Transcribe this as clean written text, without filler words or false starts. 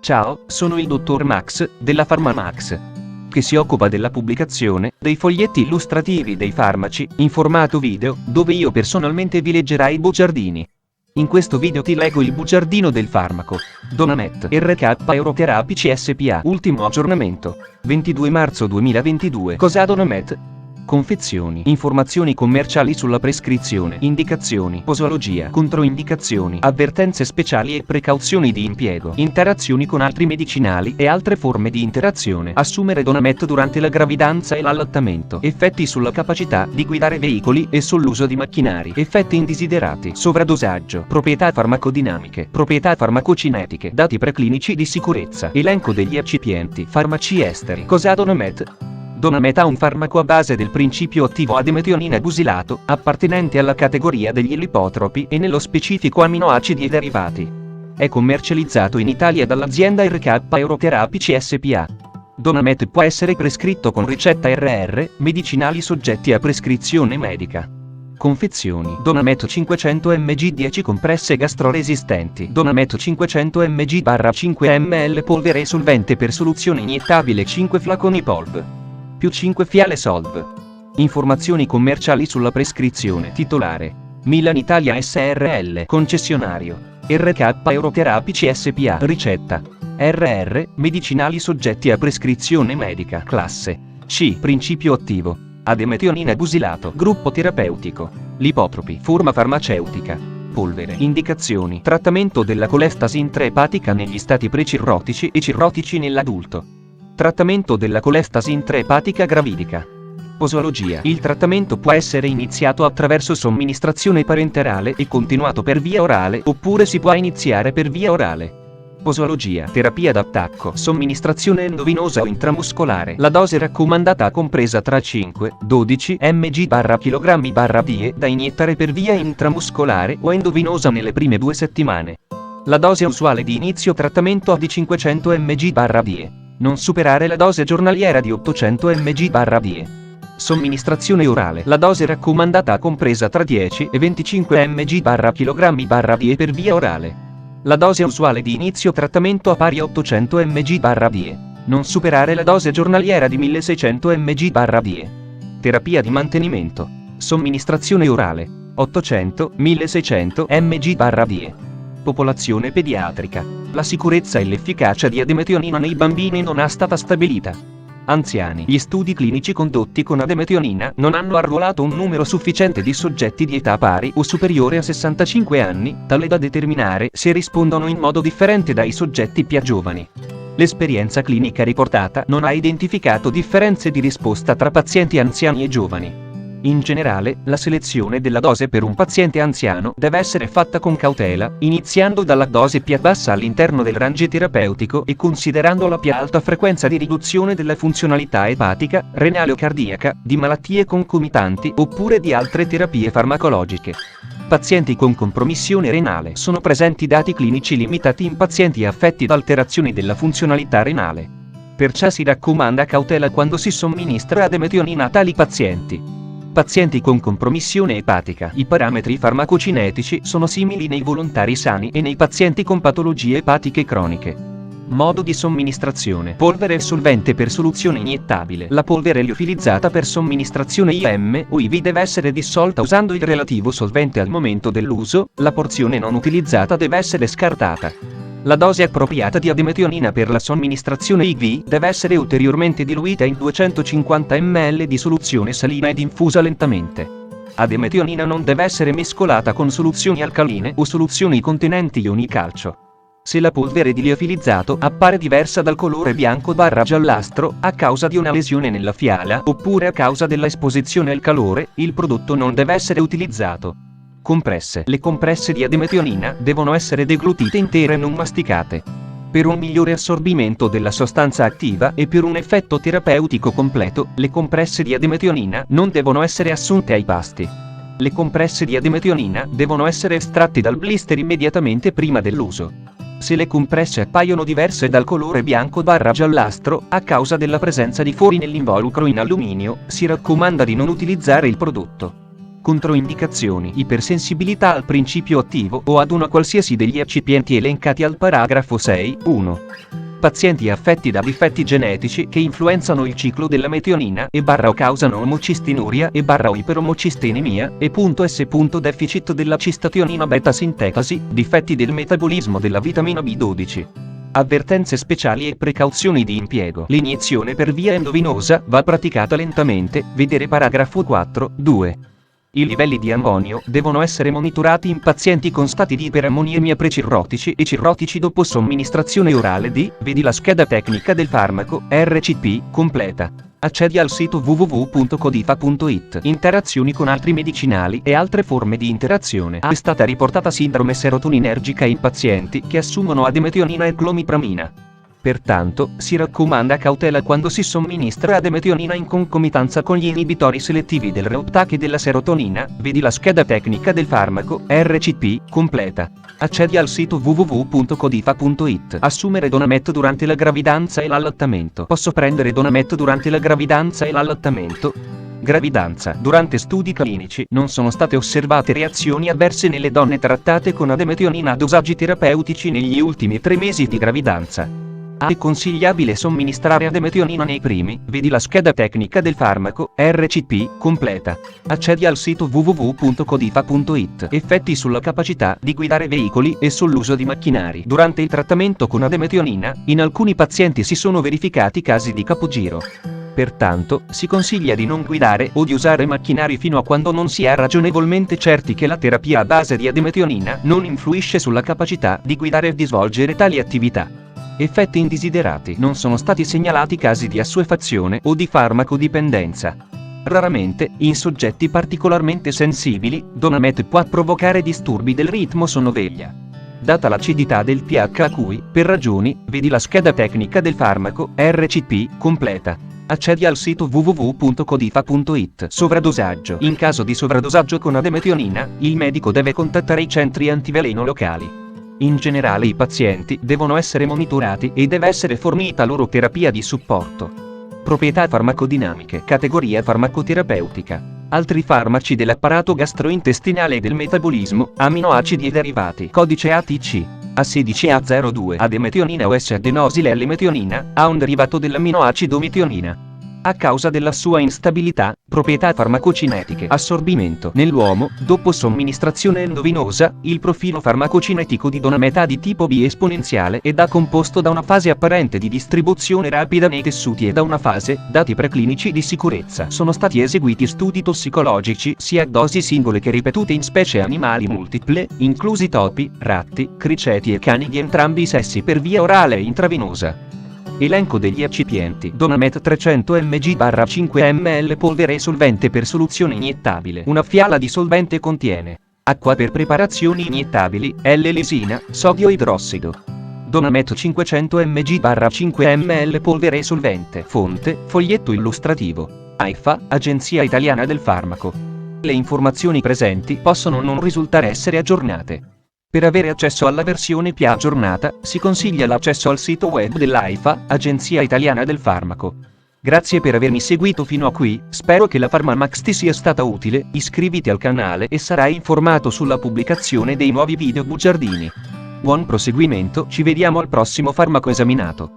Ciao, sono il dottor Max, della PharmaMax, che si occupa della pubblicazione dei foglietti illustrativi dei farmaci, in formato video, dove io personalmente vi leggerai i bugiardini. In questo video ti leggo il bugiardino del farmaco Donamet RK Euroterapici SPA. Ultimo aggiornamento, 22 marzo 2022. Cos'ha Donamet? Confezioni, informazioni commerciali sulla prescrizione, indicazioni, posologia, controindicazioni, avvertenze speciali e precauzioni di impiego, interazioni con altri medicinali e altre forme di interazione. Assumere Donamet durante la gravidanza e l'allattamento. Effetti sulla capacità di guidare veicoli e sull'uso di macchinari. Effetti indesiderati. Sovradosaggio. Proprietà farmacodinamiche. Proprietà farmacocinetiche. Dati preclinici di sicurezza. Elenco degli eccipienti. Farmaci esteri. Cos'ha Donamet? Donamet ha un farmaco a base del principio attivo ademetionina busilato, appartenente alla categoria degli lipotropi e nello specifico aminoacidi e derivati. È commercializzato in Italia dall'azienda RK Euroterapici SPA. Donamet può essere prescritto con ricetta RR, medicinali soggetti a prescrizione medica. Confezioni: Donamet 500 mg 10 compresse gastroresistenti. Donamet 500 mg/5 ml polvere solvente per soluzione iniettabile 5 flaconi polv. Più 5 fiale Solv. Informazioni commerciali sulla prescrizione. Titolare: Milan Italia SRL. Concessionario: RK Euroterapici SPA. Ricetta: RR, medicinali soggetti a prescrizione medica. Classe C. Principio attivo ademetionina busilato. Gruppo terapeutico: lipotropi. Forma farmaceutica: polvere. Indicazioni: trattamento della colestasi intraepatica negli stati precirrotici e cirrotici nell'adulto. Trattamento della colestasi intraepatica gravidica. Posologia: il trattamento può essere iniziato attraverso somministrazione parenterale e continuato per via orale, oppure si può iniziare per via orale. Posologia: terapia d'attacco, somministrazione endovenosa o intramuscolare. La dose raccomandata compresa tra 5-12 mg/kg/die da iniettare per via intramuscolare o endovenosa nelle prime 2 settimane. La dose usuale di inizio trattamento è di 500 mg/die. Non superare la dose giornaliera di 800 mg/die. Somministrazione orale: la dose raccomandata compresa tra 10 e 25 mg/kg/die per via orale. La dose usuale di inizio trattamento è pari a 800 mg/die. Non superare la dose giornaliera di 1600 mg/die. Terapia di mantenimento: somministrazione orale: 800-1600 mg/die. Popolazione pediatrica: la sicurezza e l'efficacia di ademetionina nei bambini non è stata stabilita. Anziani: gli studi clinici condotti con ademetionina non hanno arruolato un numero sufficiente di soggetti di età pari o superiore a 65 anni, tale da determinare se rispondono in modo differente dai soggetti più giovani. L'esperienza clinica riportata non ha identificato differenze di risposta tra pazienti anziani e giovani. In generale, la selezione della dose per un paziente anziano deve essere fatta con cautela, iniziando dalla dose più bassa all'interno del range terapeutico e considerando la più alta frequenza di riduzione della funzionalità epatica, renale o cardiaca, di malattie concomitanti oppure di altre terapie farmacologiche. Pazienti con compromissione renale: sono presenti dati clinici limitati in pazienti affetti da alterazioni della funzionalità renale. Perciò si raccomanda cautela quando si somministra ademetionina a tali pazienti. Pazienti con compromissione epatica: i parametri farmacocinetici sono simili nei volontari sani e nei pazienti con patologie epatiche croniche. Modo di somministrazione: polvere solvente per soluzione iniettabile. La polvere liofilizzata per somministrazione IM o IV deve essere dissolta usando il relativo solvente al momento dell'uso, la porzione non utilizzata deve essere scartata. La dose appropriata di ademetionina per la somministrazione IV deve essere ulteriormente diluita in 250 ml di soluzione salina ed infusa lentamente. Ademetionina non deve essere mescolata con soluzioni alcaline o soluzioni contenenti ioni calcio. Se la polvere di liofilizzato appare diversa dal colore bianco/giallastro a causa di una lesione nella fiala oppure a causa della esposizione al calore, il prodotto non deve essere utilizzato. Compresse: le compresse di ademetionina devono essere deglutite intere e non masticate. Per un migliore assorbimento della sostanza attiva e per un effetto terapeutico completo, le compresse di ademetionina non devono essere assunte ai pasti. Le compresse di ademetionina devono essere estratte dal blister immediatamente prima dell'uso. Se le compresse appaiono diverse dal colore bianco/giallastro a causa della presenza di fori nell'involucro in alluminio, si raccomanda di non utilizzare il prodotto. Controindicazioni: ipersensibilità al principio attivo o ad una qualsiasi degli eccipienti elencati al paragrafo 6.1. Pazienti affetti da difetti genetici che influenzano il ciclo della metionina o causano omocistinuria o iperomocistenemia deficit della cistationina beta sintetasi, difetti del metabolismo della vitamina B12. Avvertenze speciali e precauzioni di impiego. L'iniezione per via endovenosa va praticata lentamente, vedere paragrafo 4.2. I livelli di ammonio devono essere monitorati in pazienti con stati di iperammoniemia precirrotici e cirrotici dopo somministrazione orale di, vedi la scheda tecnica del farmaco, RCP, completa. Accedi al sito www.codifa.it. Interazioni con altri medicinali e altre forme di interazione. È stata riportata sindrome serotoninergica in pazienti che assumono ademetionina e clomipramina. Pertanto, si raccomanda cautela quando si somministra ademetionina in concomitanza con gli inibitori selettivi del reuptake della serotonina, vedi la scheda tecnica del farmaco, RCP, completa. Accedi al sito www.codifa.it. Assumere Donamet durante la gravidanza e l'allattamento. Posso prendere Donamet durante la gravidanza e l'allattamento? Gravidanza. Durante studi clinici non sono state osservate reazioni avverse nelle donne trattate con ademetionina a dosaggi terapeutici negli ultimi 3 mesi di gravidanza. È consigliabile somministrare ademetionina nei primi, vedi la scheda tecnica del farmaco, RCP, completa. Accedi al sito www.codifa.it. Effetti sulla capacità di guidare veicoli e sull'uso di macchinari. Durante il trattamento con ademetionina, in alcuni pazienti si sono verificati casi di capogiro. Pertanto, si consiglia di non guidare o di usare macchinari fino a quando non si è ragionevolmente certi che la terapia a base di ademetionina non influisce sulla capacità di guidare e di svolgere tali attività. Effetti indesiderati. Non sono stati segnalati casi di assuefazione o di farmacodipendenza. Raramente, in soggetti particolarmente sensibili, Donamet può provocare disturbi del ritmo sonno-veglia. Data l'acidità del pH a cui, per ragioni, vedi la scheda tecnica del farmaco, RCP, completa. Accedi al sito www.codifa.it. Sovradosaggio. In caso di sovradosaggio con ademetionina, il medico deve contattare i centri antiveleno locali. In generale i pazienti devono essere monitorati e deve essere fornita loro terapia di supporto. Proprietà farmacodinamiche. Categoria farmacoterapeutica. Altri farmaci dell'apparato gastrointestinale e del metabolismo, aminoacidi e derivati. Codice ATC. A16A02. Ademetionina o S-adenosile L-metionina, ha un derivato dell'amminoacido metionina. A causa della sua instabilità, proprietà farmacocinetiche. Assorbimento. Nell'uomo, dopo somministrazione endovenosa, il profilo farmacocinetico di Donamet è di tipo B esponenziale ed è composto da una fase apparente di distribuzione rapida nei tessuti e da una fase, dati preclinici di sicurezza. Sono stati eseguiti studi tossicologici sia a dosi singole che ripetute in specie animali multiple, inclusi topi, ratti, criceti e cani di entrambi i sessi per via orale e intravenosa. Elenco degli eccipienti. Donamet 300 mg/5 ml polvere solvente per soluzione iniettabile. Una fiala di solvente contiene acqua per preparazioni iniettabili, L-lisina, sodio idrossido. Donamet 500 mg/5 ml polvere solvente. Fonte, foglietto illustrativo. AIFA, Agenzia Italiana del Farmaco. Le informazioni presenti possono non risultare essere aggiornate. Per avere accesso alla versione più aggiornata, si consiglia l'accesso al sito web dell'AIFA, Agenzia Italiana del Farmaco. Grazie per avermi seguito fino a qui, spero che la PharmaMax ti sia stata utile, iscriviti al canale e sarai informato sulla pubblicazione dei nuovi video bugiardini. Buon proseguimento, ci vediamo al prossimo farmaco esaminato.